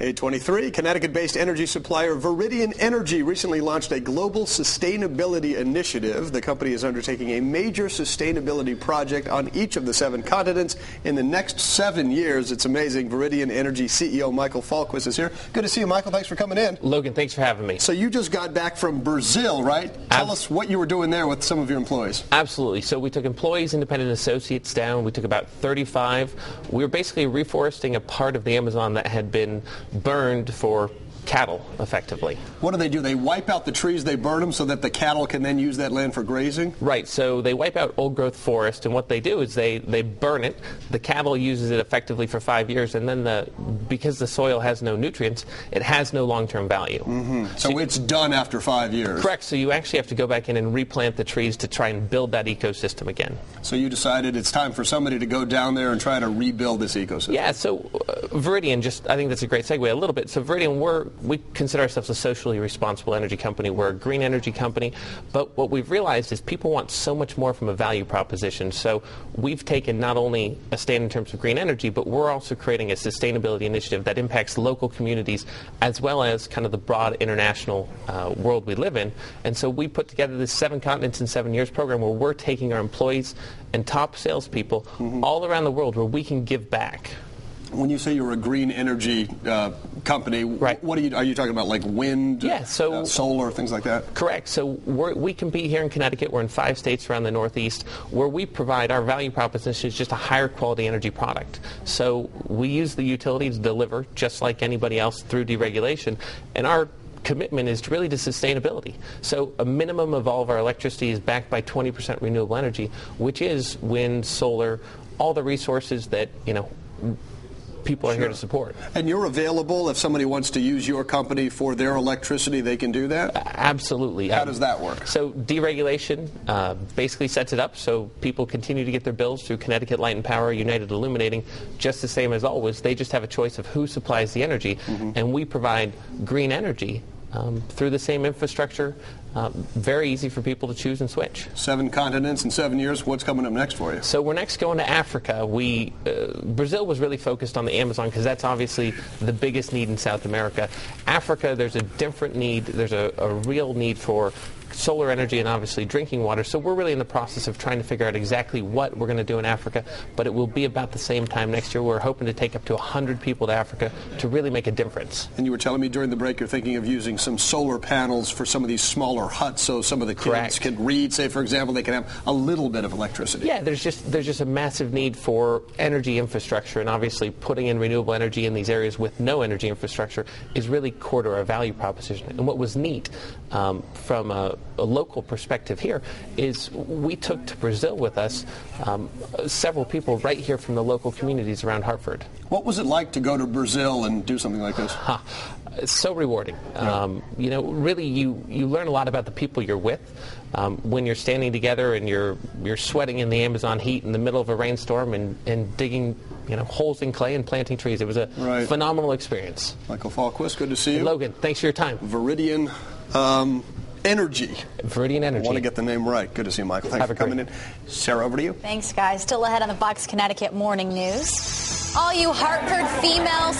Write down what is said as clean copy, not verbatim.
823, Connecticut-based energy supplier Viridian Energy recently launched a global sustainability initiative. The company is undertaking a major sustainability project on each of the 7 continents in the next 7 years. It's amazing. Viridian Energy CEO Michael Falquist is here. Good to see you, Michael. Thanks for coming in. Logan, thanks for having me. So you just got back from Brazil, right? Tell us what you were doing there with some of your employees. Absolutely. So we took employees, independent associates down. We took about 35. We were basically reforesting a part of the Amazon that had been burned for cattle, effectively. What do? They wipe out the trees, they burn them so that the cattle can then use that land for grazing? Right. So they wipe out old-growth forest, and what they do is they burn it. The cattle uses it effectively for 5 years, and then because the soil has no nutrients, it has no long-term value. Mm-hmm. So it's done after 5 years? Correct. So you actually have to go back in and replant the trees to try and build that ecosystem again. So you decided it's time for somebody to go down there and try to rebuild this ecosystem? Yeah. So Viridian, I think that's a great segue a little bit. So Viridian, we consider ourselves a socially responsible energy company. We're a green energy company, but what we've realized is people want so much more from a value proposition. So we've taken not only a stand in terms of green energy, but we're also creating a sustainability initiative that impacts local communities as well as kind of the broad international world we live in. And so we put together this 7 continents in 7 years program where we're taking our employees and top salespeople all around the world where we can give back. When you say you're a green energy company, right. What are you talking about, like wind, solar, things like that? Correct. So we compete here in Connecticut. We're in 5 states around the Northeast where we provide our value proposition is just a higher quality energy product. So we use the utility to deliver just like anybody else through deregulation, and our commitment is really to sustainability. So a minimum of all of our electricity is backed by 20% renewable energy, which is wind, solar, all the resources that, people are here to support. And you're available if somebody wants to use your company for their electricity, they can do that? Absolutely. How does that work? So deregulation basically sets it up so people continue to get their bills through Connecticut Light and Power, United Illuminating, just the same as always. They just have a choice of who supplies the energy, and we provide green energy through the same infrastructure. Very easy for people to choose and switch. 7 continents in 7 years. What's coming up next for you? So we're next going to Africa. Brazil was really focused on the Amazon because that's obviously the biggest need in South America. Africa, there's a different need. There's a real need for solar energy and obviously drinking water. So we're really in the process of trying to figure out exactly what we're going to do in Africa, but it will be about the same time next year. We're hoping to take up to 100 people to Africa to really make a difference. And you were telling me during the break you're thinking of using some solar panels for some of these smaller huts so some of the kids can read, say for example, they can have a little bit of electricity. Yeah, there's just a massive need for energy infrastructure, and obviously putting in renewable energy in these areas with no energy infrastructure is really core to our value proposition. And what was neat from a local perspective here is we took to Brazil with us several people right here from the local communities around Hartford. What was it like to go to Brazil and do something like this? It's so rewarding. Really you learn a lot about the people you're with. When you're standing together and you're sweating in the Amazon heat in the middle of a rainstorm and digging holes in clay and planting trees. It was a phenomenal experience. Michael Falquist, good to see you. Logan, thanks for your time. Viridian Energy. Viridian Energy. I want to get the name right. Good to see you, Michael. Thanks for coming in. Sarah, over to you. Thanks, guys. Still ahead on the Fox Connecticut Morning News. All you Hartford female